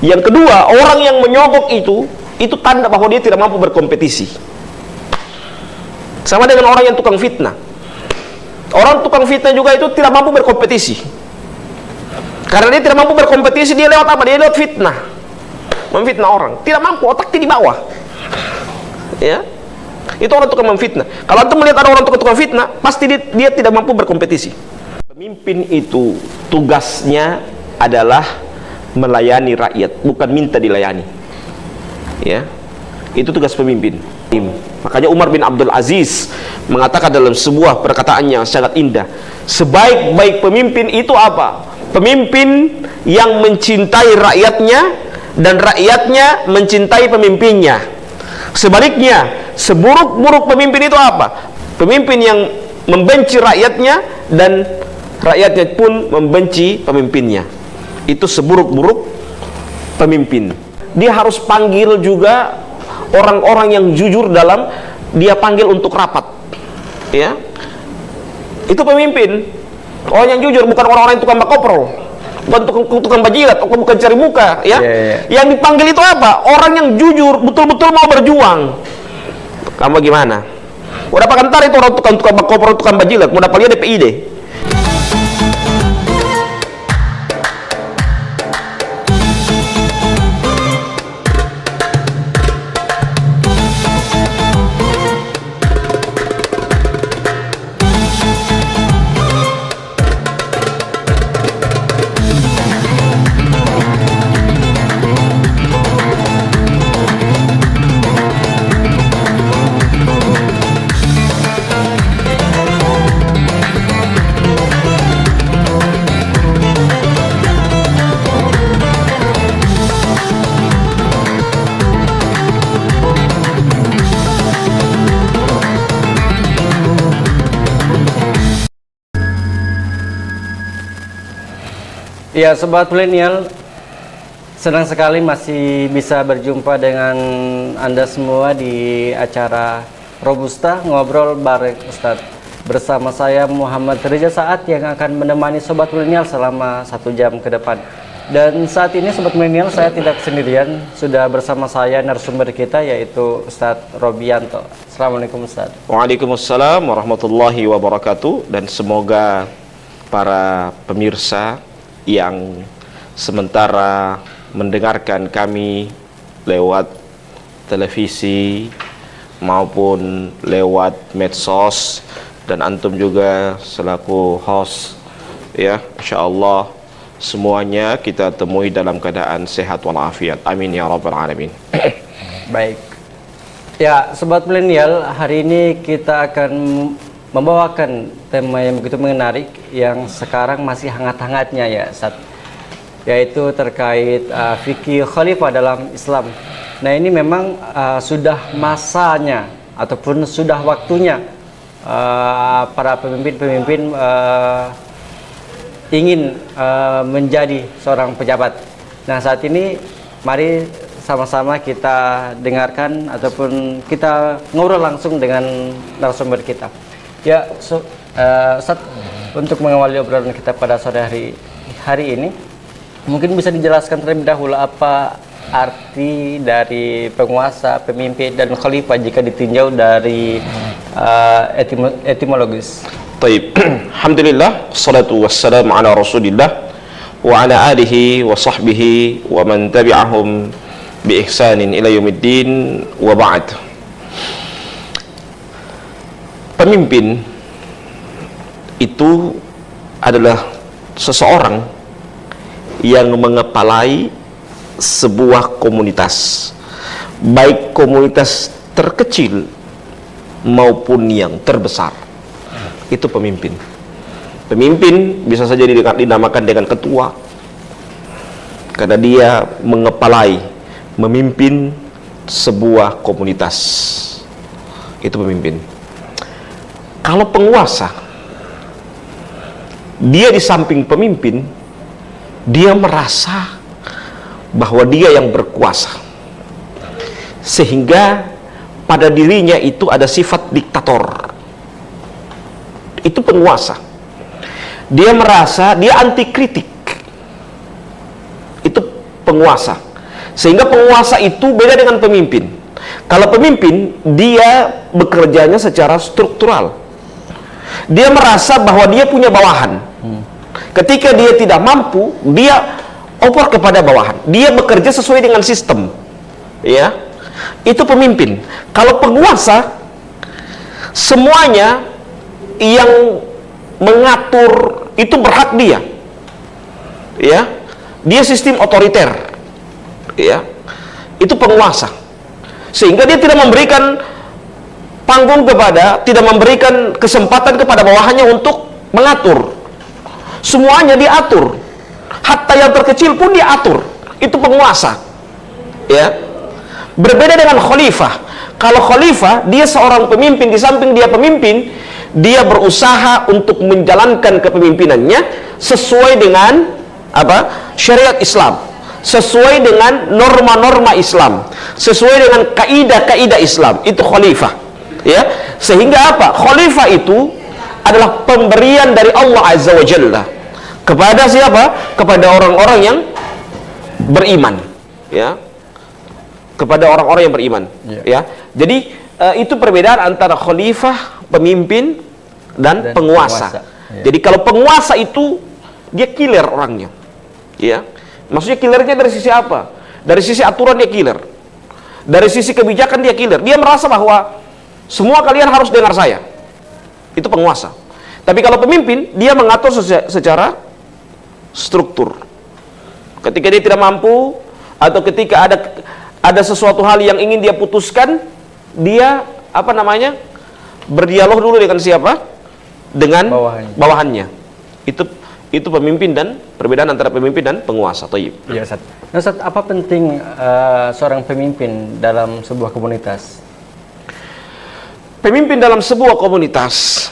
Yang kedua, orang yang menyogok itu tanda bahwa dia tidak mampu berkompetisi. Sama dengan orang yang tukang fitnah. Orang tukang fitnah juga itu tidak mampu berkompetisi. Karena dia tidak mampu berkompetisi, dia lewat apa? Dia lewat fitnah. Memfitnah orang. Tidak mampu, otaknya di bawah. Ya. Itu orang tukang memfitnah. Kalau antum melihat ada orang tukang fitnah, pasti dia tidak mampu berkompetisi. Pemimpin itu tugasnya adalah melayani rakyat, bukan minta dilayani. Ya. Itu tugas pemimpin. Makanya Umar bin Abdul Aziz mengatakan dalam sebuah perkataannya yang sangat indah, sebaik-baik pemimpin itu apa? Pemimpin yang mencintai rakyatnya dan rakyatnya mencintai pemimpinnya. Sebaliknya, seburuk-buruk pemimpin itu apa? Pemimpin yang membenci rakyatnya dan rakyatnya pun membenci pemimpinnya. Itu seburuk-buruk pemimpin. Dia harus panggil juga orang-orang yang jujur dalam dia panggil untuk rapat. Ya. Itu pemimpin. Orang yang jujur, bukan orang-orang yang tukang bakoprol, bukan tukang bajilat, bukan cari muka, ya. Yang dipanggil itu apa? Orang yang jujur, betul-betul mau berjuang. Kamu gimana? Udah pakai ntar itu orang tukang bakoprol, tukang bajilat, mau dapat dia DPID. Ya, sobat milenial, senang sekali masih bisa berjumpa dengan Anda semua di acara Robusta Ngobrol bareng Ustadz. Bersama saya Muhammad Reza Saat yang akan menemani sobat milenial selama 1 jam ke depan. Dan saat ini sobat milenial, saya tidak sendirian, sudah bersama saya narasumber kita yaitu Ustadz Robianto. Assalamualaikum Ustadz. Waalaikumsalam warahmatullahi wabarakatuh. Dan semoga para pemirsa yang sementara mendengarkan kami lewat televisi maupun lewat medsos dan antum juga selaku host, ya, insyaallah semuanya kita temui dalam keadaan sehat walafiat. Amin ya rabbal alamin. Baik. Ya, sobat milenial, hari ini kita akan membawakan tema yang begitu menarik yang sekarang masih hangat-hangatnya ya, yaitu terkait fikih khalifah dalam Islam. Nah, ini memang sudah masanya ataupun sudah waktunya para pemimpin-pemimpin ingin menjadi seorang pejabat. Nah, saat ini mari sama-sama kita dengarkan ataupun kita ngobrol langsung dengan narasumber kita. Ya, Ustadz, untuk mengawali obrolan kita pada sore hari ini, mungkin bisa dijelaskan terlebih dahulu apa arti dari penguasa, pemimpin, dan khalifah jika ditinjau dari etimologis. Baik, alhamdulillah, salatu wassalamu ala rasulillah wa ala alihi wa sahbihi wa man tabi'ahum bi ihsanin ila yaumiddin wa ba'd. Pemimpin itu adalah seseorang yang mengepalai sebuah komunitas, baik komunitas terkecil maupun yang terbesar. Itu pemimpin. Pemimpin bisa saja dinamakan dengan ketua, karena dia mengepalai, memimpin sebuah komunitas. Itu pemimpin. Kalau penguasa, dia di samping pemimpin, dia merasa bahwa dia yang berkuasa, sehingga pada dirinya itu ada sifat diktator. Itu penguasa. Dia merasa dia anti kritik. Itu penguasa. Sehingga penguasa itu beda dengan pemimpin. Kalau pemimpin, dia bekerjanya secara struktural. Dia merasa bahwa dia punya bawahan. Ketika dia tidak mampu, dia oper kepada bawahan. Dia bekerja sesuai dengan sistem. Ya, itu pemimpin. Kalau penguasa, semuanya yang mengatur itu berhak dia. Ya, dia sistem otoriter. Ya, itu penguasa. Sehingga dia tidak memberikan panggung tidak memberikan kesempatan kepada bawahannya untuk mengatur. Semuanya diatur. Hatta yang terkecil pun diatur. Itu penguasa. Ya. Berbeda dengan khalifah. Kalau khalifah, dia seorang pemimpin, di samping dia pemimpin, dia berusaha untuk menjalankan kepemimpinannya sesuai dengan syariat Islam, sesuai dengan norma-norma Islam, sesuai dengan kaidah-kaidah Islam. Itu khalifah. Ya, sehingga khalifah itu adalah pemberian dari Allah Azza wa Jalla kepada siapa? Kepada orang-orang yang beriman. Ya, kepada orang-orang yang beriman. Ya, jadi itu perbedaan antara khalifah, pemimpin, dan penguasa. Ya. Jadi kalau penguasa itu dia killer orangnya. Ya, maksudnya killernya dari sisi apa? Dari sisi aturan dia killer. Dari sisi kebijakan dia killer. Dia merasa bahwa semua kalian harus dengar saya. Itu penguasa. Tapi kalau pemimpin, dia mengatur secara struktur. Ketika dia tidak mampu, atau ketika ada sesuatu hal yang ingin dia putuskan, dia berdialog dulu dengan siapa? Dengan bawahannya. Itu pemimpin dan perbedaan antara pemimpin dan penguasa. Thayyib. Ya, Ustaz. Nah, Ustaz, apa penting seorang pemimpin dalam sebuah komunitas? Pemimpin dalam sebuah komunitas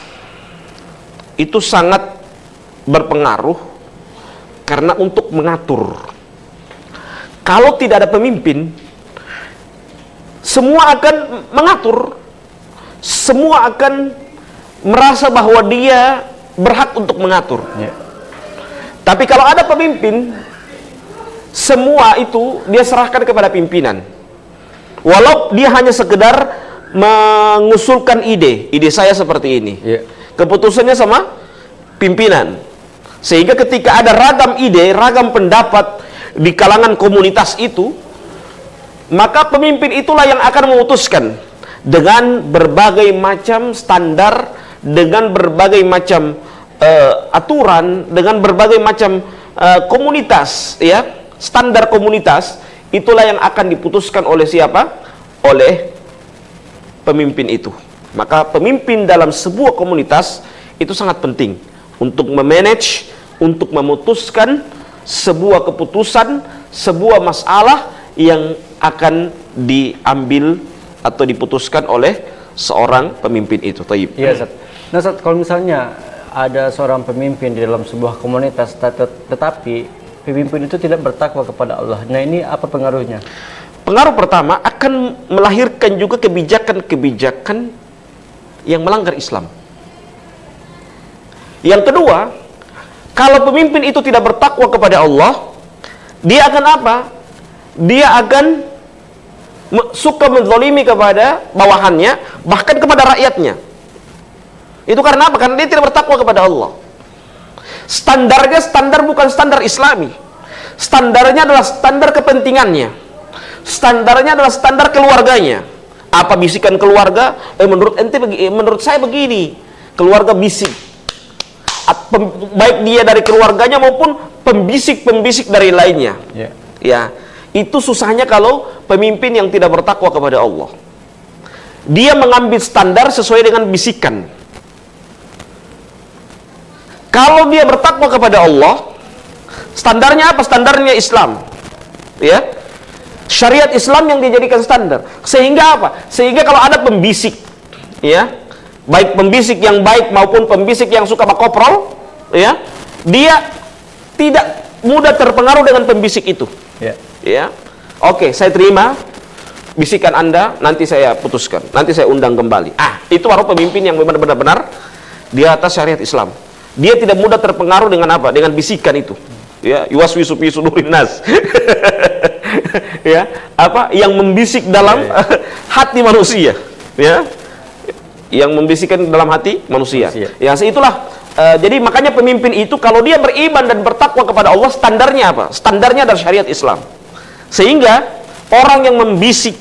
itu sangat berpengaruh karena untuk mengatur. Kalau tidak ada pemimpin, semua akan mengatur, semua akan merasa bahwa dia berhak untuk mengatur. Ya. Tapi kalau ada pemimpin, semua itu dia serahkan kepada pimpinan. Walau dia hanya sekedar mengusulkan ide saya seperti ini. Yeah. Keputusannya sama pimpinan. Sehingga ketika ada ragam ide, ragam pendapat di kalangan komunitas itu, maka pemimpin itulah yang akan memutuskan dengan berbagai macam standar, dengan berbagai macam aturan, dengan berbagai macam komunitas, ya, standar komunitas. Itulah yang akan diputuskan oleh siapa? Oleh pemimpin itu. Maka pemimpin dalam sebuah komunitas itu sangat penting untuk memanage, untuk memutuskan sebuah keputusan, sebuah masalah yang akan diambil atau diputuskan oleh seorang pemimpin itu. Thayyib. Iya, Ustaz. Nah, Ustaz, kalau misalnya ada seorang pemimpin di dalam sebuah komunitas tetapi pemimpin itu tidak bertakwa kepada Allah. Nah, ini apa pengaruhnya? Pengaruh pertama akan melahirkan juga kebijakan-kebijakan yang melanggar Islam. Yang kedua, kalau pemimpin itu tidak bertakwa kepada Allah, dia akan apa? Dia akan suka menzalimi kepada bawahannya, bahkan kepada rakyatnya. Itu karena apa? Karena dia tidak bertakwa kepada Allah. Standarnya standar bukan standar Islami. Standarnya adalah standar kepentingannya. Standarnya adalah standar keluarganya. Apa bisikan keluarga? Menurut saya begini. Keluarga bisik. Baik dia dari keluarganya maupun pembisik-pembisik dari lainnya. Yeah. Ya, itu susahnya kalau pemimpin yang tidak bertakwa kepada Allah. Dia mengambil standar sesuai dengan bisikan. Kalau dia bertakwa kepada Allah, standarnya apa? Standarnya Islam. Ya. Syariat Islam yang dijadikan standar. Sehingga apa? Sehingga kalau ada pembisik, ya, baik pembisik yang baik maupun pembisik yang suka bakoprol, ya, dia tidak mudah terpengaruh dengan pembisik itu. Yeah. Ya. Oke, saya terima bisikan Anda, nanti saya putuskan, nanti saya undang kembali. Itu baru pemimpin yang benar-benar di atas syariat Islam. Dia tidak mudah terpengaruh dengan apa? Dengan bisikan itu. Ya, yuwaswisu fi sudurin nas. ya, apa yang membisik dalam hati manusia, ya, yang membisikkan dalam hati manusia. Ya, itulah. Jadi makanya pemimpin itu kalau dia beriman dan bertakwa kepada Allah, standarnya apa? Standarnya dari syariat Islam. Sehingga orang yang membisik,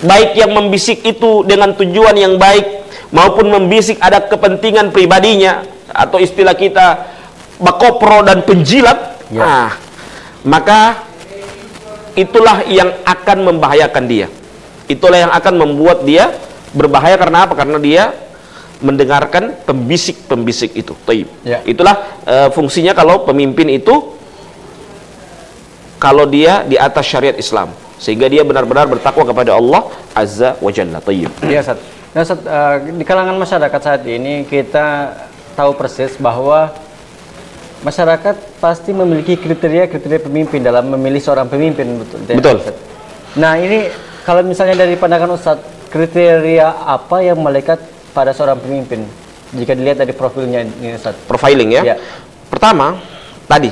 baik yang membisik itu dengan tujuan yang baik maupun membisik ada kepentingan pribadinya, atau istilah kita bakopro dan penjilat, nah, maka itulah yang akan membahayakan dia. Itulah yang akan membuat dia berbahaya. Karena apa? Karena dia mendengarkan pembisik-pembisik itu. Itulah fungsinya kalau pemimpin itu, kalau dia di atas syariat Islam, sehingga dia benar-benar bertakwa kepada Allah Azza wa Jalla. Ya, Ustaz. Nah, Ustaz, di kalangan masyarakat saat ini kita tahu persis bahwa masyarakat pasti memiliki kriteria-kriteria pemimpin dalam memilih seorang pemimpin. Betul. Ustaz. Nah, ini kalau misalnya dari pandangan Ustaz, kriteria apa yang melekat pada seorang pemimpin jika dilihat dari profilnya ini, Ustaz? Profiling, ya. Pertama, tadi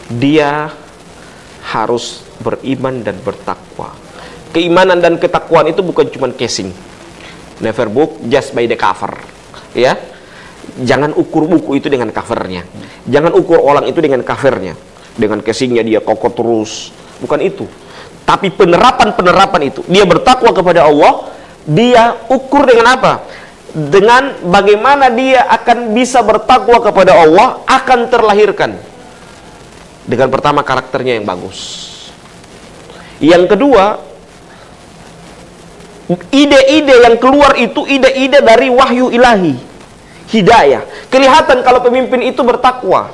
dia harus beriman dan bertakwa. Keimanan dan ketakwaan itu bukan cuma casing. Never book just by the cover. Ya. Jangan ukur buku itu dengan covernya. Jangan ukur orang itu dengan covernya. Dengan casingnya dia kokoh terus. Bukan itu. Tapi penerapan itu. Dia bertakwa kepada Allah. Dia ukur dengan apa? Dengan bagaimana dia akan bisa bertakwa kepada Allah, akan terlahirkan dengan pertama karakternya yang bagus. Yang kedua, ide-ide yang keluar itu ide-ide dari wahyu ilahi, hidayah. Kelihatan kalau pemimpin itu bertakwa.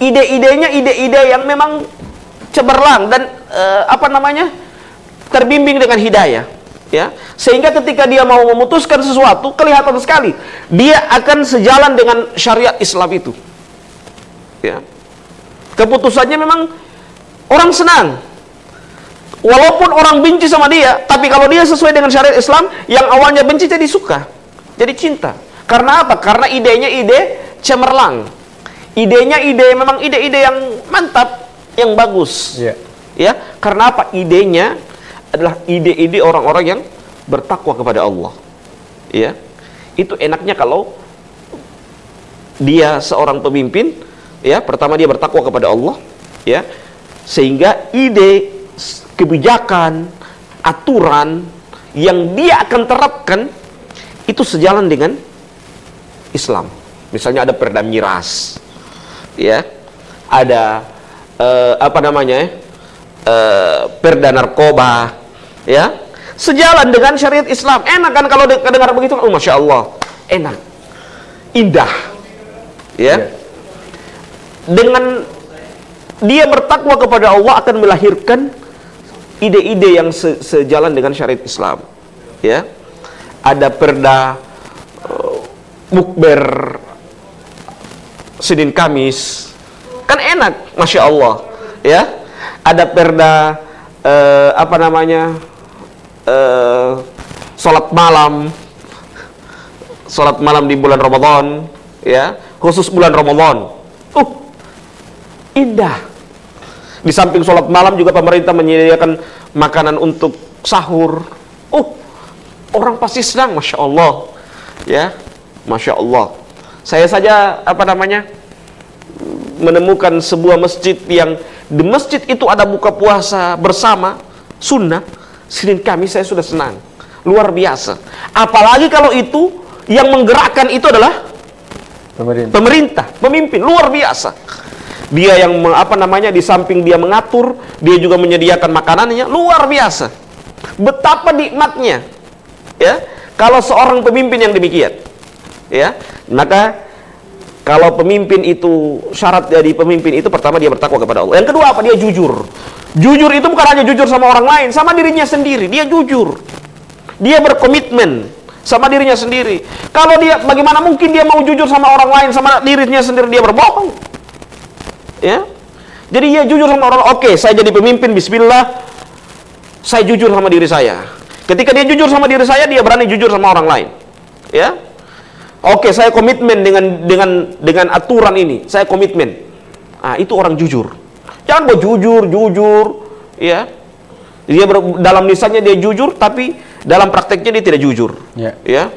Ide-idenya ide-ide yang memang cemerlang dan terbimbing dengan hidayah. Ya, sehingga ketika dia mau memutuskan sesuatu, kelihatan sekali dia akan sejalan dengan syariat Islam itu. Ya. Keputusannya memang orang senang. Walaupun orang benci sama dia, tapi kalau dia sesuai dengan syariat Islam, yang awalnya benci jadi suka, jadi cinta. Karena apa? Karena idenya ide cemerlang. Idenya memang ide-ide yang mantap, yang bagus. Ya, karena apa? Idenya adalah ide-ide orang-orang yang bertakwa kepada Allah. Ya. Itu enaknya kalau dia seorang pemimpin, ya, pertama dia bertakwa kepada Allah, ya. Sehingga ide, kebijakan, aturan yang dia akan terapkan itu sejalan dengan Islam. Misalnya ada perda miras, ya. Ada perda narkoba, ya, sejalan dengan syariat Islam. Enak kan kalau dengar begitu? Oh, masya Allah, enak, indah, ya. Dengan dia bertakwa kepada Allah akan melahirkan ide-ide yang sejalan dengan syariat Islam, ya. Ada perda mukber Senin Kamis, kan enak, masya Allah, ya. Ada perda sholat malam di bulan Ramadan, ya, khusus bulan Ramadan. Indah. Di samping sholat malam juga pemerintah menyediakan makanan untuk sahur. Orang pasti senang, masya Allah, ya, masya Allah. Saya saja menemukan sebuah masjid yang di masjid itu ada buka puasa bersama sunnah Senin Kamis, saya sudah senang, luar biasa. Apalagi kalau itu yang menggerakkan itu adalah pemerintah, pemimpin, luar biasa. Dia yang di samping dia mengatur, dia juga menyediakan makanannya, luar biasa. Betapa nikmatnya, ya, kalau seorang pemimpin yang demikian, ya. Maka kalau pemimpin itu, syarat dari pemimpin itu pertama dia bertakwa kepada Allah. Yang kedua apa? Dia jujur. Jujur itu bukan hanya jujur sama orang lain, sama dirinya sendiri. Dia jujur. Dia berkomitmen sama dirinya sendiri. Kalau dia, bagaimana mungkin dia mau jujur sama orang lain, sama dirinya sendiri dia berbohong? Ya. Jadi dia jujur sama orang. Oke, saya jadi pemimpin, bismillah, saya jujur sama diri saya. Ketika dia jujur sama diri saya, dia berani jujur sama orang lain. Ya. Oke, saya komitmen dengan aturan ini. Saya komitmen. Itu orang jujur. Jangan jujur, ya. Dalam lisannya dia jujur, tapi dalam prakteknya dia tidak jujur. Ya.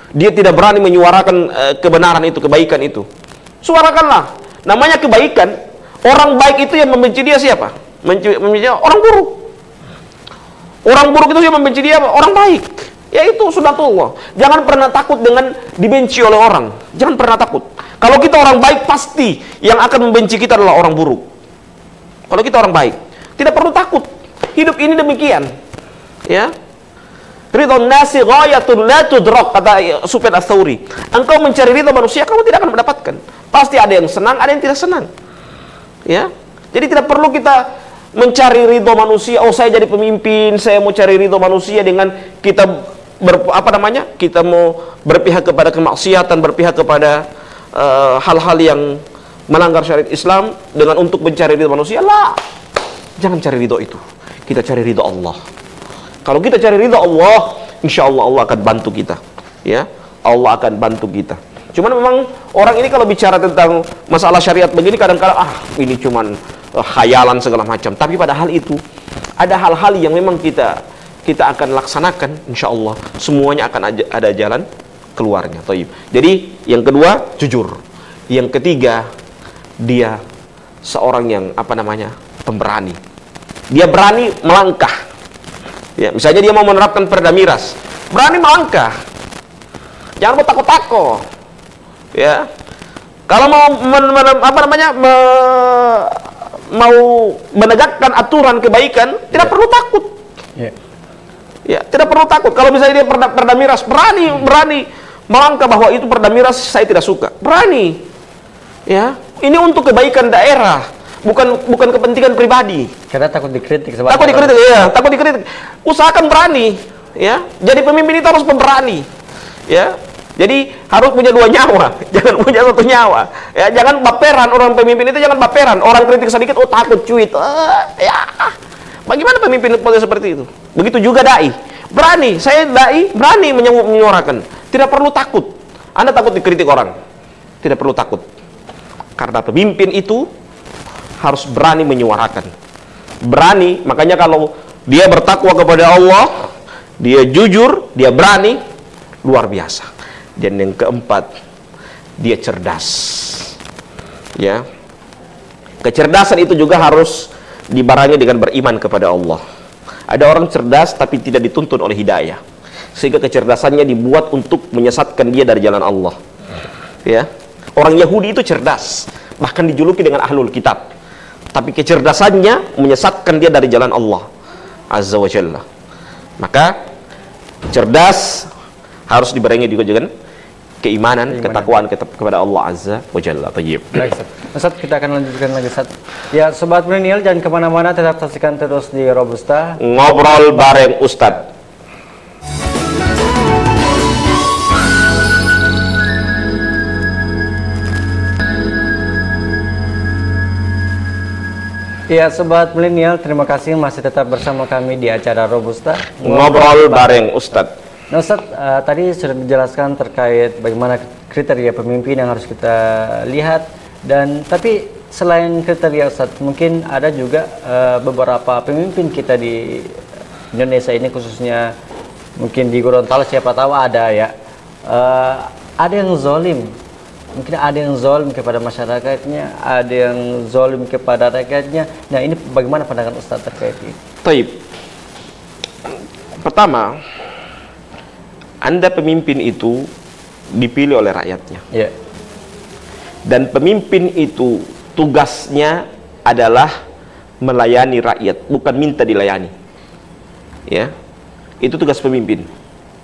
Dia tidak berani menyuarakan kebenaran itu, kebaikan itu. Suarakanlah. Namanya kebaikan. Orang baik itu yang membenci dia siapa? Membenci dia orang buruk. Orang buruk itu yang membenci dia orang baik. Ya itu sunatullah. Jangan pernah takut dengan dibenci oleh orang. Jangan pernah takut. Kalau kita orang baik, pasti yang akan membenci kita adalah orang buruk. Kalau kita orang baik, tidak perlu takut. Hidup ini demikian. Ya. Ridhon nasi ghayatun la tudrak, kata Sufyan Ats-Tsauri. Engkau mencari ridha manusia, kamu tidak akan mendapatkan. Pasti ada yang senang, ada yang tidak senang. Ya. Jadi tidak perlu kita mencari ridho manusia. Oh, saya jadi pemimpin, saya mau cari ridho manusia dengan kita kita mau berpihak kepada kemaksiatan, berpihak kepada hal-hal yang melanggar syariat Islam dengan untuk mencari ridho manusia. Lah. Jangan cari ridho itu. Kita cari ridho Allah. Kalau kita cari ridho Allah, insya Allah Allah akan bantu kita. Ya, Allah akan bantu kita. Cuman memang orang ini kalau bicara tentang masalah syariat begini kadang-kadang ini cuman khayalan segala macam. Tapi padahal itu ada hal-hal yang memang kita akan laksanakan, insya Allah semuanya akan ada jalan keluarnya. Thayyib. Jadi yang kedua jujur. Yang ketiga dia seorang yang pemberani. Dia berani melangkah. Ya, misalnya dia mau menerapkan perda miras, berani melangkah. Jangan takut-takut. Ya. Kalau mau mau menegakkan aturan kebaikan, tidak perlu takut. Ya, tidak perlu takut. Kalau misalnya dia perda miras, berani melangkah bahwa itu perda miras saya tidak suka. Berani. Ya, ini untuk kebaikan daerah. Bukan kepentingan pribadi. Karena takut dikritik. Takut dikritik. Usahakan berani, ya. Jadi pemimpin itu harus pemberani, ya. Jadi harus punya 2 nyawa, jangan punya 1 nyawa. Ya, jangan baperan orang pemimpin itu, jangan baperan. Orang kritik sedikit, takut cuit. Ya. Bagaimana pemimpin seperti itu? Begitu juga dai. Berani, saya dai berani menyuarakan. Tidak perlu takut. Anda takut dikritik orang? Tidak perlu takut. Karena pemimpin itu harus berani menyuarakan. Berani, makanya kalau dia bertakwa kepada Allah, dia jujur, dia berani, luar biasa. Dan yang keempat, dia cerdas. Ya. Kecerdasan itu juga harus dibarengi dengan beriman kepada Allah. Ada orang cerdas tapi tidak dituntun oleh hidayah. Sehingga kecerdasannya dibuat untuk menyesatkan dia dari jalan Allah. Ya. Orang Yahudi itu cerdas, bahkan dijuluki dengan ahlul kitab. Tapi kecerdasannya menyesatkan dia dari jalan Allah Azza wa Jalla. Maka cerdas harus dibarengi juga dengan keimanan. Ketakwaan kepada Allah Azza wa Jalla. Tayyib. Baik, Ustaz, kita akan lanjutkan lagi, Ustaz. Ya, Sobat Milenial, jangan kemana-mana, tetap saksikan terus di Robusta Ngobrol bareng Ustadz. Ya, Sobat Milenial, terima kasih masih tetap bersama kami di acara Robusta Ngobrol bareng Ustadz. Nah, Ustaz, tadi sudah dijelaskan terkait bagaimana kriteria pemimpin yang harus kita lihat, dan tapi selain kriteria, Ustaz, mungkin ada juga beberapa pemimpin kita di Indonesia ini, khususnya mungkin di Gorontalo, siapa tahu ada ya, ada yang zalim. Mungkin ada yang zalim kepada masyarakatnya, ada yang zalim kepada rakyatnya. Nah, ini bagaimana pandangan Ustaz terkait ini? Taib. Pertama, Anda pemimpin itu dipilih oleh rakyatnya. Ya. Dan pemimpin itu tugasnya adalah melayani rakyat, bukan minta dilayani. Ya. Itu tugas pemimpin.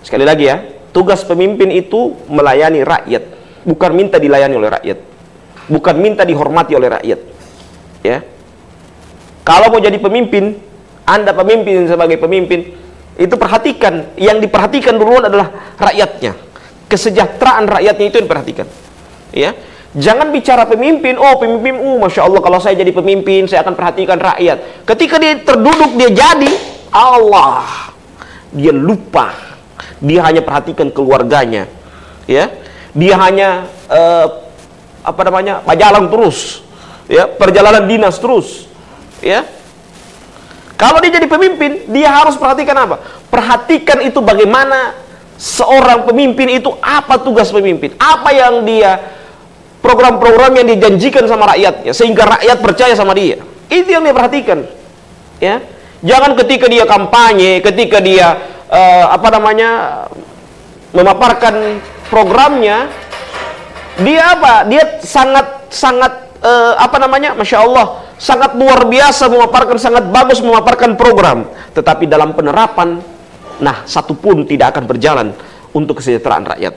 Sekali lagi ya, tugas pemimpin itu melayani rakyat, bukan minta dilayani oleh rakyat, bukan minta dihormati oleh rakyat. Ya. Kalau mau jadi pemimpin, Anda pemimpin sebagai pemimpin, itu perhatikan, yang diperhatikan duluan adalah rakyatnya. Kesejahteraan rakyatnya itu yang diperhatikan. Ya. Jangan bicara pemimpin, Masya Allah, kalau saya jadi pemimpin, saya akan perhatikan rakyat. Ketika dia terduduk, dia jadi Allah, dia lupa. Dia hanya perhatikan keluarganya. Ya. Dia hanya pajalang terus, ya, perjalanan dinas terus, ya. Kalau dia jadi pemimpin, dia harus perhatikan apa? Perhatikan itu bagaimana seorang pemimpin itu, apa tugas pemimpin, apa yang dia, program-program yang dijanjikan sama rakyatnya, sehingga rakyat percaya sama dia. Itu yang dia perhatikan. Ya, jangan ketika dia kampanye, ketika dia memaparkan programnya, dia apa? Dia sangat Masya Allah, sangat luar biasa memaparkan, sangat bagus memaparkan program, tetapi dalam penerapan, nah, satu pun tidak akan berjalan untuk kesejahteraan rakyat.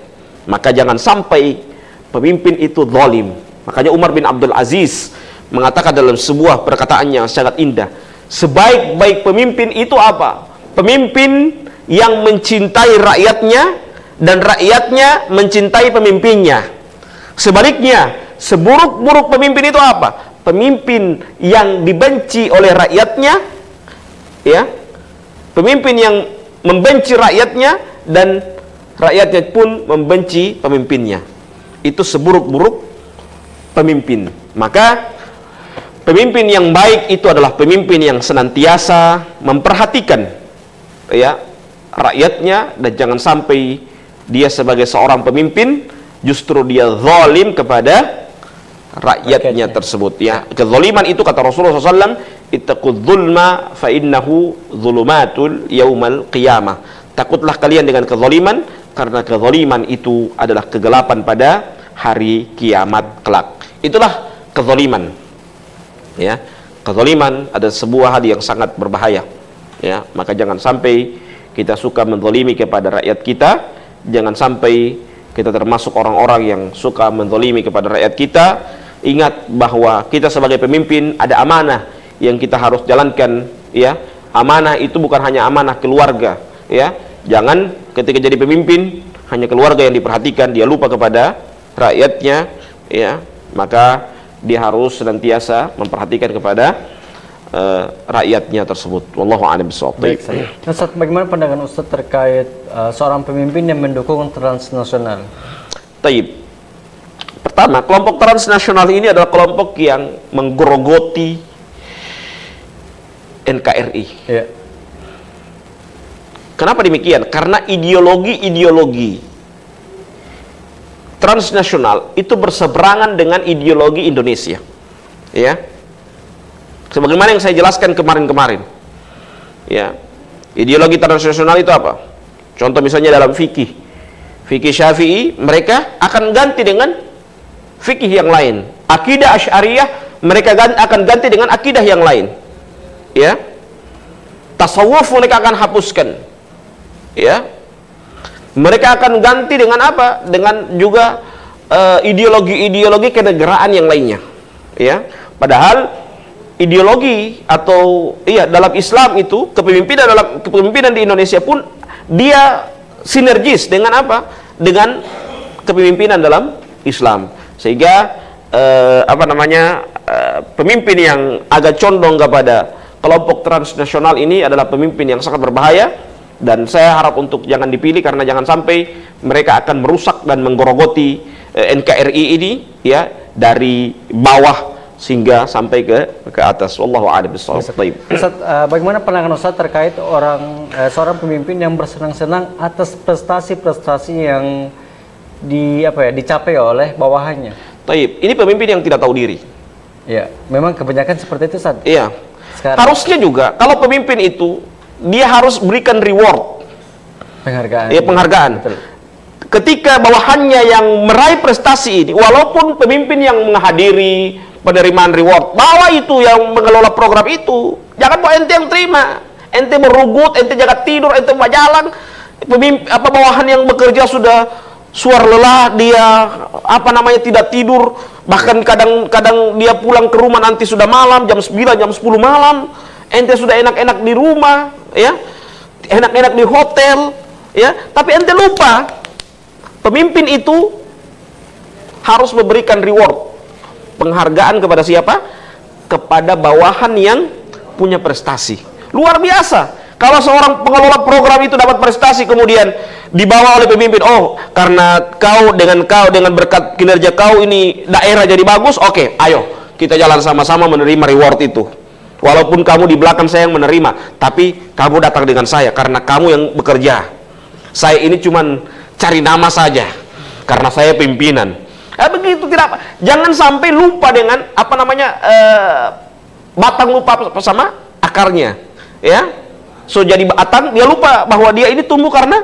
Maka jangan sampai pemimpin itu zalim. Makanya Umar bin Abdul Aziz mengatakan dalam sebuah perkataannya yang sangat indah, sebaik-baik pemimpin itu apa? Pemimpin yang mencintai rakyatnya dan rakyatnya mencintai pemimpinnya. Sebaliknya, seburuk-buruk pemimpin itu apa? Pemimpin yang dibenci oleh rakyatnya, ya, pemimpin yang membenci rakyatnya dan rakyatnya pun membenci pemimpinnya. Itu seburuk-buruk pemimpin. Maka pemimpin yang baik itu adalah pemimpin yang senantiasa memperhatikan, ya, rakyatnya, dan jangan sampai dia sebagai seorang pemimpin justru dia zalim kepada rakyatnya tersebut. Ya, kezaliman itu kata Rasulullah SAW, ittaqudz zulma fa innahu zulumatul yaumal qiyamah. Takutlah kalian dengan kezaliman, karena kezaliman itu adalah kegelapan pada hari kiamat kelak. Itulah kezaliman. Ya, kezaliman adalah sebuah hal yang sangat berbahaya. Ya, maka jangan sampai kita suka menzalimi kepada rakyat kita. Jangan sampai kita termasuk orang-orang yang suka menzalimi kepada rakyat kita. Ingat bahwa kita sebagai pemimpin ada amanah yang kita harus jalankan, ya. Amanah itu bukan hanya amanah keluarga, ya. Jangan ketika jadi pemimpin hanya keluarga yang diperhatikan, dia lupa kepada rakyatnya, ya. Maka dia harus senantiasa memperhatikan kepada rakyatnya tersebut. Wallahu a'lam bishawab. Ustaz, bagaimana pandangan Ustaz terkait seorang pemimpin yang mendukung transnasional? Taib. Pertama, kelompok transnasional ini adalah kelompok yang menggerogoti NKRI. Ya. Kenapa demikian? Karena ideologi transnasional itu berseberangan dengan ideologi Indonesia. Ya. Sebagaimana yang saya jelaskan kemarin-kemarin. Ya. Ideologi transnasional itu apa? Contoh misalnya dalam fikih Syafi'i, mereka akan ganti dengan fikih yang lain. Akidah Asy'ariyah mereka akan ganti dengan akidah yang lain. Ya. Tasawuf mereka akan hapuskan. Ya. Mereka akan ganti dengan apa? Dengan juga ideologi-ideologi kenegaraan yang lainnya. Ya. Padahal ideologi atau dalam Islam itu kepemimpinan di Indonesia pun dia sinergis dengan apa? Dengan kepemimpinan dalam Islam. Sehingga pemimpin yang agak condong kepada kelompok transnasional ini adalah pemimpin yang sangat berbahaya, dan saya harap untuk jangan dipilih, karena jangan sampai mereka akan merusak dan menggerogoti NKRI ini, ya, dari bawah sehingga sampai ke atas. Wallahu a'lam bishawab. Ustaz, bagaimana pandangan Ustaz terkait seorang pemimpin yang bersenang-senang atas prestasi-prestasi yang dicapai oleh bawahannya? Taib. Ini pemimpin yang tidak tahu diri. Ya, memang kebanyakan seperti itu, Ustaz. Iya. Harusnya juga kalau pemimpin itu dia harus berikan reward, penghargaan. Ya, penghargaan. Betul. Ketika bawahannya yang meraih prestasi ini, walaupun pemimpin yang menghadiri penerimaan reward, bawa itu yang mengelola program itu, jangan bawa ente yang terima. Ente merugut, ente jaga tidur, ente jalan. Bawahan yang bekerja sudah suar lelah, dia tidak tidur, bahkan kadang-kadang dia pulang ke rumah nanti sudah malam, jam 9, jam 10 malam. Ente sudah enak-enak di rumah, ya, enak-enak di hotel, ya, tapi ente lupa pemimpin itu harus memberikan reward, penghargaan kepada siapa? Kepada bawahan yang punya prestasi luar biasa. Kalau seorang pengelola program itu dapat prestasi, kemudian dibawa oleh pemimpin, oh, karena kau dengan berkat kinerja kau ini daerah jadi bagus, oke, ayo kita jalan sama-sama menerima reward itu. Walaupun kamu di belakang saya yang menerima, tapi kamu datang dengan saya karena kamu yang bekerja. Saya ini cuman cari nama saja karena saya pimpinan. Begitu, tidak. Jangan sampai lupa dengan apa namanya, batang lupa sama akarnya, ya. So jadi batang, dia lupa bahwa dia ini tumbuh karena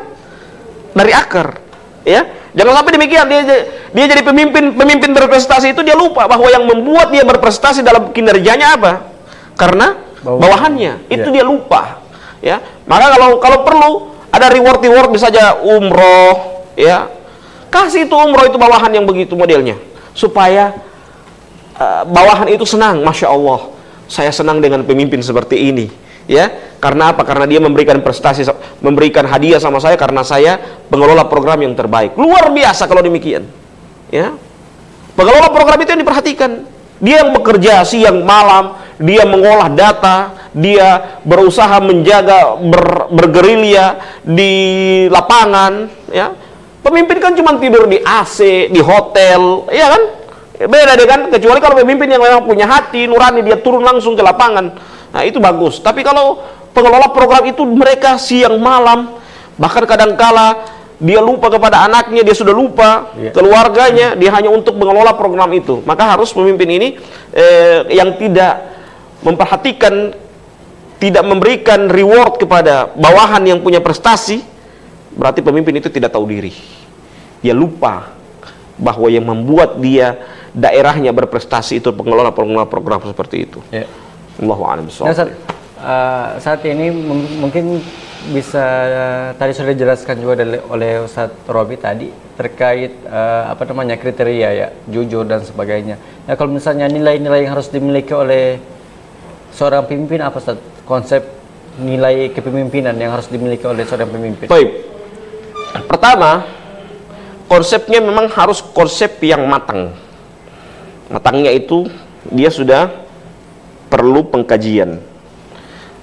dari akar, ya. Jangan sampai demikian, dia jadi pemimpin berprestasi itu dia lupa bahwa yang membuat dia berprestasi dalam kinerjanya apa? Karena bawahannya. Itu dia lupa, ya. Maka kalau perlu ada reward saja, umroh, ya. Kasih itu umroh itu bawahan yang begitu modelnya, supaya bawahan itu senang. Masya Allah, saya senang dengan pemimpin seperti ini, ya. Karena apa? Karena dia memberikan prestasi, memberikan hadiah sama saya karena saya pengelola program yang terbaik. Luar biasa kalau demikian, ya. Pengelola program itu yang diperhatikan. Dia yang bekerja siang malam, dia mengolah data, dia berusaha menjaga, bergerilya di lapangan, ya. Pemimpin kan cuma tidur di AC, di hotel, ya kan? Beda deh kan, kecuali kalau pemimpin yang memang punya hati nurani, dia turun langsung ke lapangan. Nah, itu bagus. Tapi kalau pengelola program itu mereka siang malam, bahkan kadangkala dia lupa kepada anaknya, dia sudah lupa keluarganya, dia hanya untuk mengelola program itu. Maka harus pemimpin ini yang tidak memperhatikan, tidak memberikan reward kepada bawahan yang punya prestasi, berarti pemimpin itu tidak tahu diri. Dia lupa bahwa yang membuat dia daerahnya berprestasi itu pengelola program seperti itu. Ya. Allahu a'lam bishawab. Saat ini mungkin bisa tadi sudah dijelaskan juga oleh Ustadz Robi tadi terkait apa namanya kriteria, ya, jujur dan sebagainya. Nah, kalau misalnya nilai-nilai yang harus dimiliki oleh seorang pemimpin, apa Ustadz? Konsep nilai kepemimpinan yang harus dimiliki oleh seorang pemimpin. Baik. Pertama, konsepnya memang harus konsep yang matang. Matangnya itu dia sudah perlu pengkajian.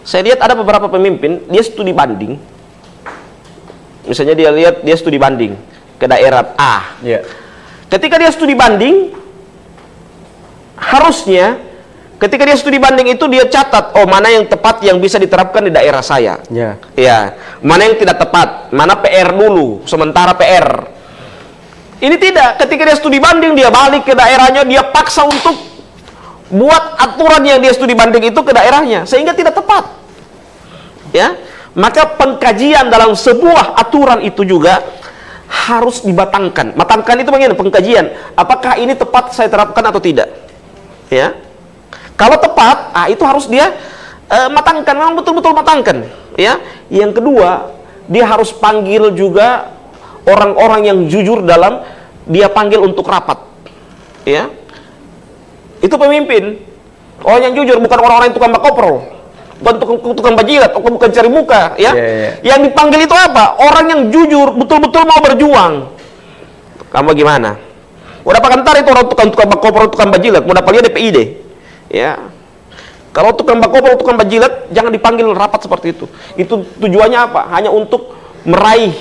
Saya lihat ada beberapa pemimpin, dia studi banding. Misalnya dia studi banding ke daerah A. Yeah. Ketika dia studi banding, harusnya ketika dia studi banding itu dia catat, oh mana yang tepat yang bisa diterapkan di daerah saya. Ya. Ya, mana yang tidak tepat, mana PR dulu, sementara PR. Ini tidak, ketika dia studi banding dia balik ke daerahnya, dia paksa untuk buat aturan yang dia studi banding itu ke daerahnya, sehingga tidak tepat. Ya, maka pengkajian dalam sebuah aturan itu juga harus dibatangkan. Matangkan itu bagaimana? Pengkajian. Apakah ini tepat saya terapkan atau tidak? Ya. Kalau tepat, itu harus dia matangkan, memang betul-betul matangkan. Ya. Yang kedua, dia harus panggil juga orang-orang yang jujur dalam dia panggil untuk rapat. Ya. Itu pemimpin. Orang yang jujur, bukan orang-orang yang tukang bakoprol, bukan tukang bajilat, bukan cari muka. Ya. Yang dipanggil itu apa? Orang yang jujur, betul-betul mau berjuang. Kamu gimana? Udah pakantar itu orang tukang bakoprol, tukang bajilat, mau dapat dia DPID. Ya, kalau tukang bakoprol, tukang bajilat jangan dipanggil rapat seperti itu. Itu tujuannya apa? Hanya untuk meraih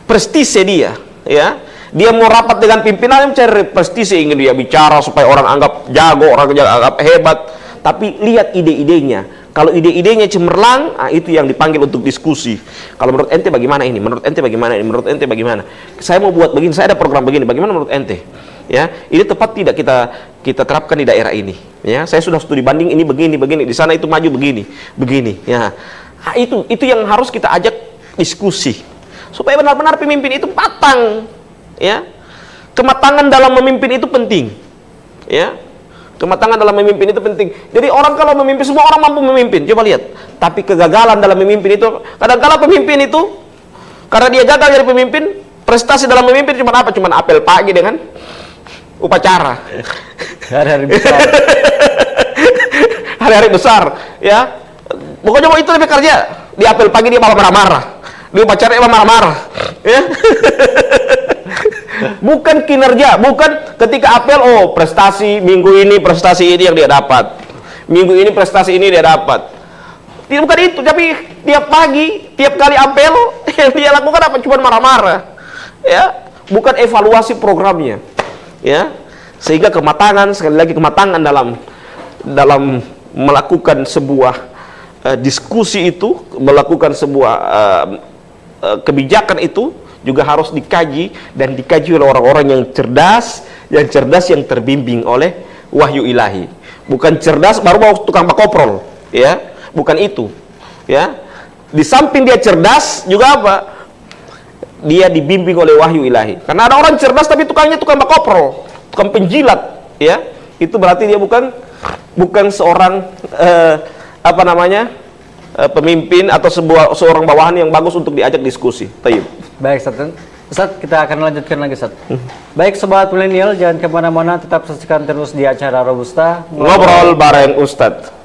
prestise dia. Ya, dia mau rapat dengan pimpinan mencari prestise, ingin dia bicara supaya orang anggap jago, orang anggap hebat. Tapi lihat ide-idenya. Kalau ide-idenya cemerlang, itu yang dipanggil untuk diskusi. Kalau menurut ente bagaimana ini? Menurut ente bagaimana ini? Menurut ente bagaimana? Saya mau buat begini, saya ada program begini. Bagaimana menurut ente? Ya, ini tepat tidak kita terapkan di daerah ini? Ya, saya sudah studi banding ini begini, di sana itu maju begini. Ya, itu yang harus kita ajak diskusi supaya benar-benar pemimpin itu matang. Ya, kematangan dalam memimpin itu penting. Ya. Kematangan dalam memimpin itu penting. Jadi orang kalau memimpin, semua orang mampu memimpin. Coba lihat. Tapi kegagalan dalam memimpin itu, kadang-kala pemimpin itu, karena dia gagal jadi pemimpin, prestasi dalam memimpin cuma apa? Cuma apel pagi dengan upacara. Hari-hari besar. Hari-hari besar. Ya. Pokoknya itu lebih kerja. Di apel pagi dia malah marah-marah. Di upacara dia malah marah-marah. Ya. Bukan kinerja, bukan ketika apel, oh prestasi minggu ini, prestasi ini yang dia dapat, minggu ini prestasi ini dia dapat. Tidak, bukan itu, tapi tiap pagi, tiap kali apel yang dia lakukan apa? Cuma marah-marah. Ya, bukan evaluasi programnya. Ya, sehingga kematangan, sekali lagi kematangan dalam melakukan sebuah diskusi itu, melakukan sebuah kebijakan itu juga harus dikaji, dan dikaji oleh orang-orang yang cerdas yang terbimbing oleh wahyu ilahi. Bukan cerdas baru mau tukang bakoprol, ya, bukan itu, ya. Di samping dia cerdas juga apa? Dia dibimbing oleh wahyu ilahi. Karena ada orang cerdas tapi tukangnya tukang bakoprol, tukang penjilat, ya. Itu berarti dia bukan seorang pemimpin atau seorang bawahan yang bagus untuk diajak diskusi. Tayyib. Baik, Ustaz, kita akan lanjutkan lagi, Ustaz. Baik, sobat milenial, jangan kemana-mana, tetap saksikan terus di acara Robusta Ngobrol bareng Ustadz.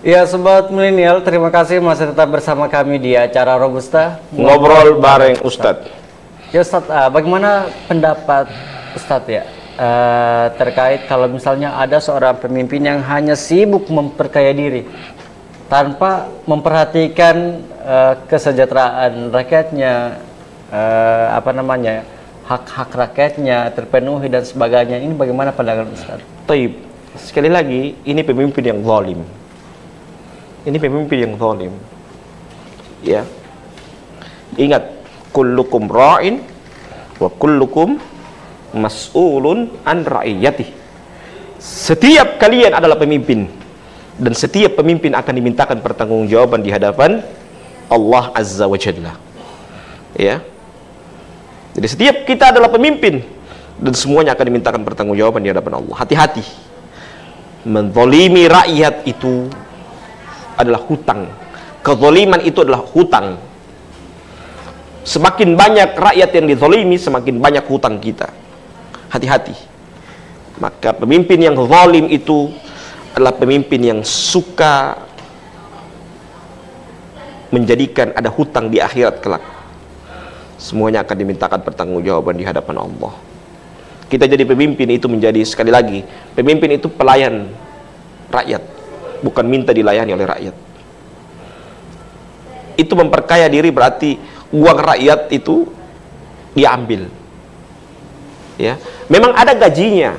Ya, sobat milenial, terima kasih masih tetap bersama kami di acara Robusta Ngobrol bareng Ustadz. Ya, Ustadz, bagaimana pendapat Ustadz ya terkait kalau misalnya ada seorang pemimpin yang hanya sibuk memperkaya diri tanpa memperhatikan kesejahteraan rakyatnya, hak-hak rakyatnya terpenuhi dan sebagainya. Ini bagaimana pandangan Ustadz? Taib. Sekali lagi, ini pemimpin yang zalim. Ini pemimpin yang zalim. Ya. Ingat, kullukum ra'in wa kullukum mas'ulun an ra'iyatih. Setiap kalian adalah pemimpin, dan setiap pemimpin akan dimintakan pertanggungjawaban di hadapan Allah Azza wa Jalla. Ya. Jadi setiap kita adalah pemimpin, dan semuanya akan dimintakan pertanggungjawaban di hadapan Allah. Hati-hati. Menzalimi rakyat itu adalah hutang. Kezaliman itu adalah hutang. Semakin banyak rakyat yang dizalimi, semakin banyak hutang kita. Hati-hati. Maka pemimpin yang zalim itu adalah pemimpin yang suka menjadikan ada hutang di akhirat kelak. Semuanya akan dimintakan pertanggungjawaban di hadapan Allah. Kita jadi pemimpin itu menjadi, sekali lagi, pemimpin itu pelayan rakyat, bukan minta dilayani oleh rakyat. Itu memperkaya diri, berarti uang rakyat itu diambil. Ya, memang ada gajinya.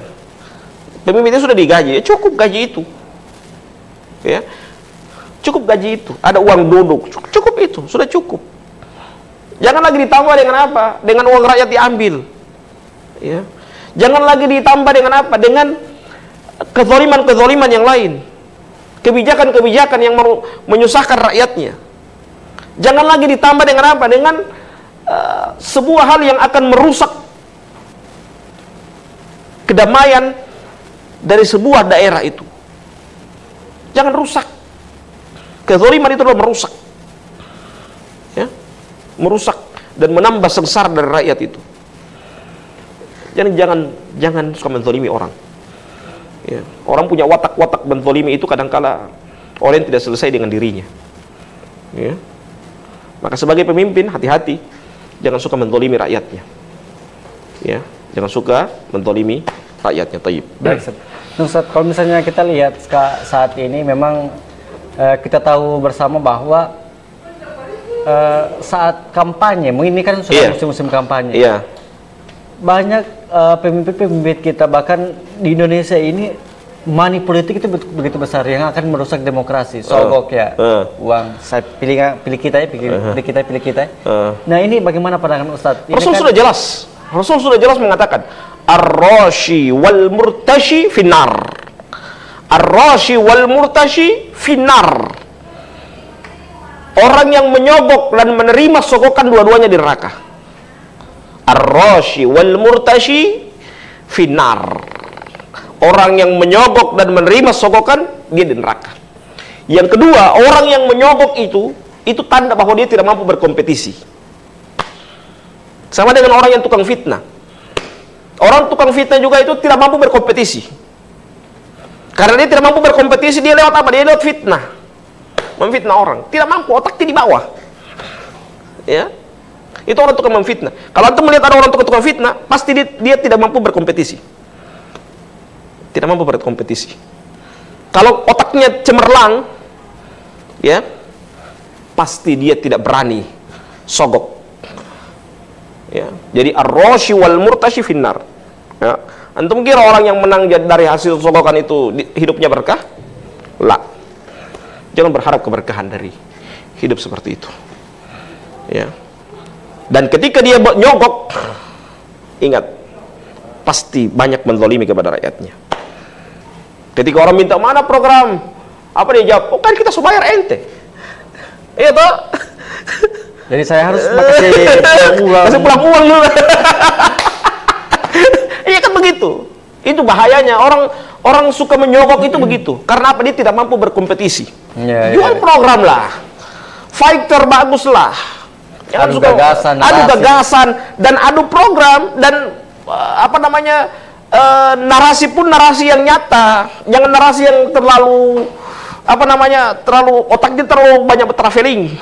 Pemimpin itu sudah digaji, ya cukup gaji itu. Ya, cukup gaji itu. Ada uang duduk, cukup itu, sudah cukup. Jangan lagi ditambah dengan apa? Dengan uang rakyat diambil. Ya, jangan lagi ditambah dengan apa? Dengan kezaliman-kezaliman yang lain. Kebijakan-kebijakan yang menyusahkan rakyatnya. Jangan lagi ditambah dengan apa? Dengan sebuah hal yang akan merusak kedamaian dari sebuah daerah itu. Jangan rusak. Kezaliman itu adalah merusak. Ya, merusak dan menambah sengsara dari rakyat itu. Jangan suka menzalimi orang. Ya, orang punya watak-watak menzalimi itu kadangkala orang yang tidak selesai dengan dirinya. Ya. Maka sebagai pemimpin, hati-hati, jangan suka menzalimi rakyatnya. Ya, jangan suka menzalimi rakyatnya. Tayyib. Baik, Ustaz, kalau misalnya kita lihat saat ini memang kita tahu bersama bahwa saat kampanye, ini kan sudah musim-musim kampanye. Iya. Banyak pemimpin-pemimpin kita, bahkan di Indonesia ini, money politik itu begitu besar yang akan merusak demokrasi. Sogok ya, uang saya pilih kita ya, pilih kita. Nah, ini bagaimana pandangan Ustadz? Rasul sudah jelas. Rasul sudah jelas mengatakan, ar-rashi wal murtashi finnar. Ar-rashi wal murtashi finnar. Orang yang menyogok dan menerima sogokan dua-duanya di neraka. Ar-rashi wal murtashi finnar. Orang yang menyogok dan menerima sogokan, dia di neraka. Yang kedua, orang yang menyogok itu tanda bahwa dia tidak mampu berkompetisi. Sama dengan orang yang tukang fitnah. Orang tukang fitnah juga itu tidak mampu berkompetisi. Karena dia tidak mampu berkompetisi, dia lewat apa? Dia lewat fitnah. Memfitnah orang. Tidak mampu, otaknya di bawah. Ya. Itu orang tukang memfitnah. Kalau antum melihat ada orang tukang fitnah, pasti dia tidak mampu berkompetisi. tidak mampu berkompetisi. Kalau otaknya cemerlang, ya, pasti dia tidak berani sogok. Ya, jadi ar-rashi wal murtashi finnar. Ya, antum kira orang yang menang dari hasil sogokan itu hidupnya berkah? La. Jangan berharap keberkahan dari hidup seperti itu. Ya. Dan ketika dia nyogok, ingat, pasti banyak menzalimi kepada rakyatnya. Ketika orang minta mana program, apa dia jawab? Oh kan kita sudah bayar ente. Iya toh? Jadi saya harus kasih pulang uang dulu. Iya kan begitu. Itu bahayanya orang suka menyogok itu begitu. Karena apa? Dia tidak mampu berkompetisi. Jual program lah, fighter bagus lah. Jangan adu suka adu gagasan dan adu program dan narasi pun narasi yang nyata, jangan narasi yang terlalu terlalu otaknya terlalu banyak traveling,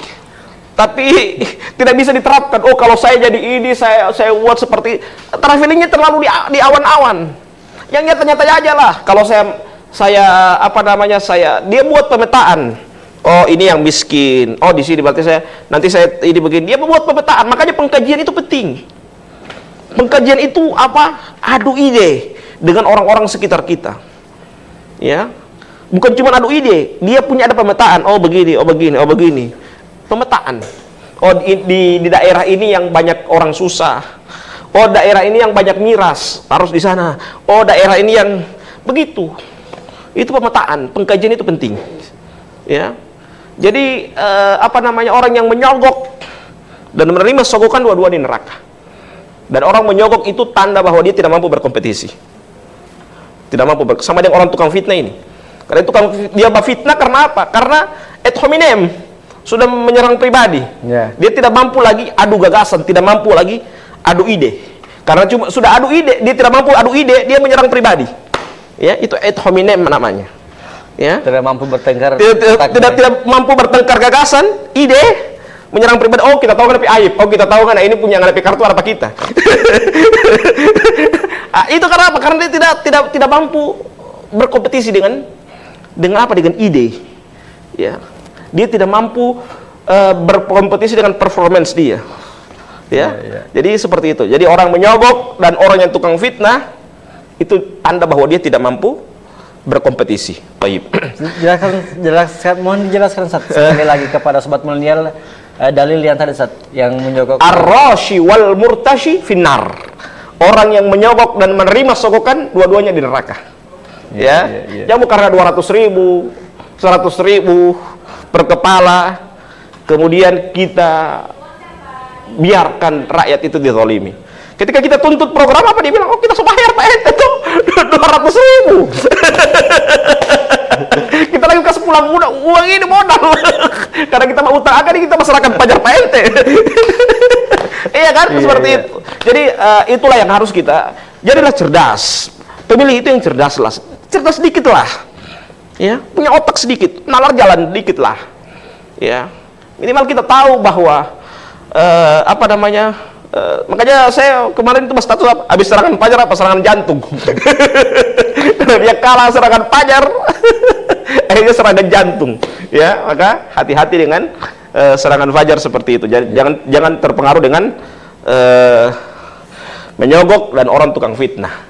tapi tidak bisa diterapkan. Oh kalau saya jadi ini, saya buat seperti travelingnya terlalu di awan-awan. Yang nyata-nyata aja lah. Kalau dia buat pemetaan. Oh ini yang miskin. Oh di sini berarti nanti saya ini begini. Dia membuat pemetaan. Makanya pengkajian itu penting. Pengkajian itu adu ide dengan orang-orang sekitar kita, ya, bukan cuma adu ide, dia punya ada pemetaan. Oh begini, oh begini, oh begini, pemetaan. Oh di daerah ini yang banyak orang susah. Oh daerah ini yang banyak miras, harus di sana. Oh daerah ini yang begitu. Itu pemetaan, pengkajian itu penting, ya. Jadi orang yang menyogok dan menerima sogokan dua-dua di neraka. Dan orang menyogok itu tanda bahwa dia tidak mampu berkompetisi. Tidak mampu sama dengan orang tukang fitnah ini. Karena dia fitnah karena apa? Karena ad hominem, sudah menyerang pribadi. Dia tidak mampu lagi adu gagasan, tidak mampu lagi adu ide. Karena cuma sudah adu ide, dia tidak mampu adu ide, dia menyerang pribadi. Ya, itu ad hominem namanya. Ya. Tidak mampu bertengkar. Tidak mampu bertengkar gagasan, ide. Menyerang pribadi. Oh kita tahu kan aib. Oh kita tahu kan ini punya ngadapi kartu apa kita. Itu karena apa? Karena dia tidak mampu berkompetisi dengan ide. Ya, dia tidak mampu berkompetisi dengan performance dia. Ya. Jadi seperti itu. Jadi orang menyogok dan orang yang tukang fitnah itu tanda bahwa dia tidak mampu berkompetisi. Baik. Mohon dijelaskan sekali lagi kepada sobat milenial. Dalil yang tadi yang menyogok ar-rashi wal murtashi finnar. Orang yang menyogok dan menerima sogokan dua-duanya di neraka. Jangan karena 200.000, 100.000 per kepala kemudian kita biarkan rakyat itu dizalimi. Ketika kita tuntut program apa dia bilang, oh kita bayar Pak ente tuh 200.000. Kita lagi kasih pulang uang ini modal. Karena kita mau utang akan kita masyarakat pajak Pak ente. Iya kan? Seperti itu. Jadi itulah yang harus kita jadilah cerdas. Pemilih itu yang cerdas lah. Cerdas sedikit lah. Ya, punya otak sedikit, nalar jalan dikit lah. Ya. Minimal kita tahu bahwa makanya saya kemarin itu status habis serangan Fajar apa serangan jantung. Karena dia kalah serangan Fajar, akhirnya serangan jantung. Ya, maka hati-hati dengan serangan Fajar seperti itu. Jangan terpengaruh dengan menyogok dan orang tukang fitnah.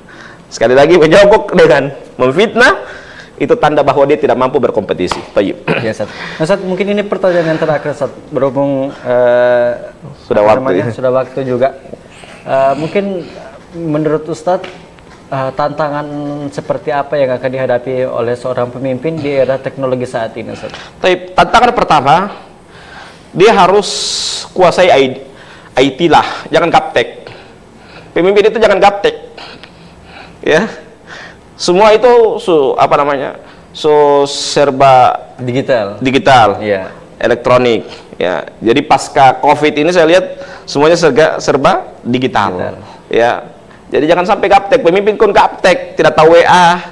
Sekali lagi, menyogok dengan memfitnah itu tanda bahwa dia tidak mampu berkompetisi. Baik. Ya, Ustaz, mungkin ini pertanyaan yang terakhir, Ustaz. Berhubung sudah waktu juga. Mungkin menurut Ustaz, tantangan seperti apa yang akan dihadapi oleh seorang pemimpin di era teknologi saat ini, Ustaz? Tantangan pertama, dia harus kuasai IT lah, jangan gaptek. Pemimpin itu jangan gaptek. Ya. Semua itu serba digital, ya, elektronik, ya. Jadi pasca Covid ini saya lihat semuanya serba digital. Ya. Jadi jangan sampai gaptek. Pemimpin pun gaptek, tidak tahu WA,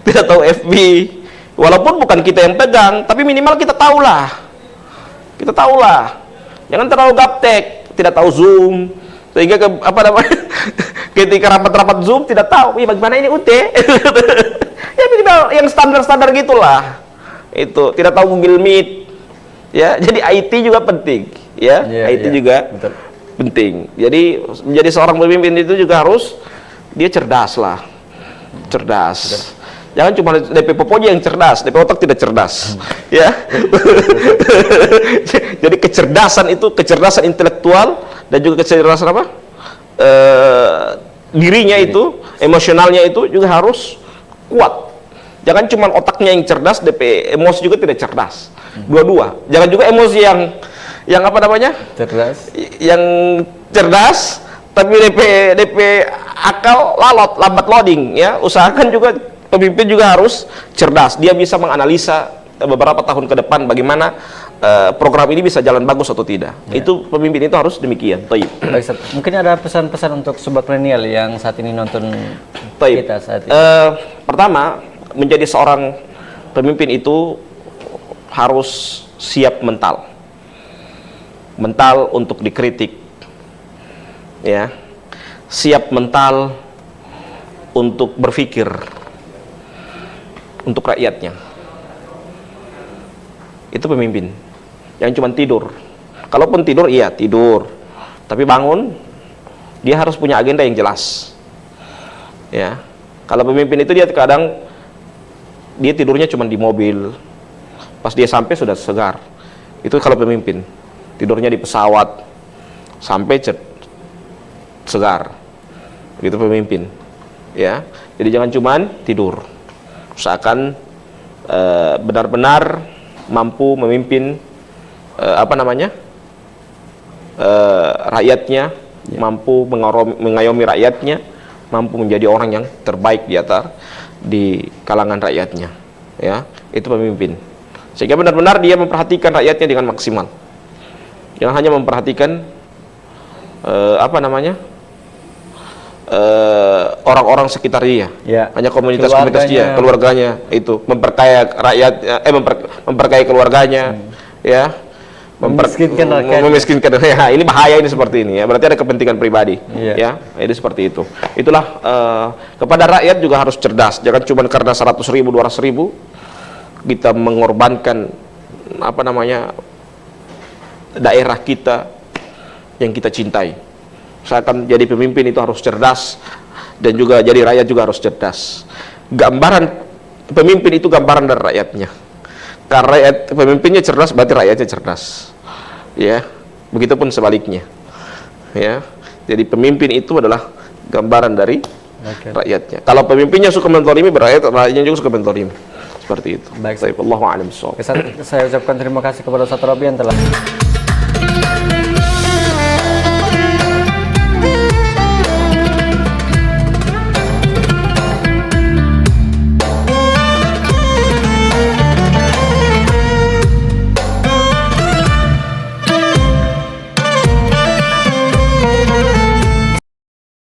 tidak tahu FB. Walaupun bukan kita yang pegang, tapi minimal kita tahulah. Jangan terlalu gaptek, tidak tahu Zoom, sehingga ketika rapat-rapat Zoom tidak tahu, bagaimana ini UT? Ya yang standar-standar gitulah. Itu tidak tahu Google Meet. Ya, jadi IT juga penting, ya. IT juga betul. penting. Jadi menjadi seorang pemimpin itu juga harus dia cerdas lah. Cerdas. Betul. Jangan cuma DP Popoji yang cerdas, DP otak tidak cerdas. Ya. Jadi kecerdasan itu kecerdasan intelektual dan juga kecerdasan apa? Dirinya itu, emosionalnya itu juga harus kuat. Jangan cuma otaknya yang cerdas, DP emosi juga tidak cerdas. Dua-dua. Jangan juga emosi yang apa namanya? Cerdas. Yang cerdas tapi DP akal lambat loading ya. Usahakan juga pemimpin juga harus cerdas. Dia bisa menganalisa beberapa tahun ke depan bagaimana program ini bisa jalan bagus atau tidak. Ya. Itu pemimpin itu harus demikian. Baik, mungkin ada pesan-pesan untuk sobat milenial yang saat ini nonton kita saat ini. Pertama, menjadi seorang pemimpin itu harus siap mental untuk dikritik, ya, siap mental untuk berpikir untuk rakyatnya. Itu pemimpin yang cuma tidur. Kalaupun tidur, iya tidur, tapi bangun dia harus punya agenda yang jelas, ya. Kalau pemimpin itu dia kadang dia tidurnya cuma di mobil, pas dia sampai sudah segar. Itu kalau pemimpin tidurnya di pesawat sampai segar. Itu pemimpin, ya. Jadi jangan cuman tidur. Usahakan benar-benar mampu memimpin rakyatnya, ya. Mampu mengayomi rakyatnya, mampu menjadi orang yang terbaik di kalangan rakyatnya, ya. Itu pemimpin. Sehingga benar-benar dia memperhatikan rakyatnya dengan maksimal. Jangan hanya memperhatikan orang-orang sekitar dia, ya. Hanya komunitas-komunitas dia, keluarganya, itu memperkaya rakyat, memperkaya keluarganya, ya. Memiskinkan ya, ini bahaya ini seperti ini ya, berarti ada kepentingan pribadi, ya. Ini seperti itu. Itulah kepada rakyat juga harus cerdas. Jangan cuma karena 100.000, 200.000 kita mengorbankan daerah kita yang kita cintai. Usahakan jadi pemimpin itu harus cerdas dan juga jadi rakyat juga harus cerdas. Gambaran pemimpin itu gambaran dari rakyatnya. Karena pemimpinnya cerdas berarti rakyatnya cerdas, ya. Begitupun sebaliknya, ya. Jadi pemimpin itu adalah gambaran dari rakyatnya. Kalau pemimpinnya suka mentolimi, rakyatnya juga suka mentolimi. Seperti itu. Baik. Allahu a'lam bishawab. Saya ucapkan terima kasih kepada Ustaz Robi yang telah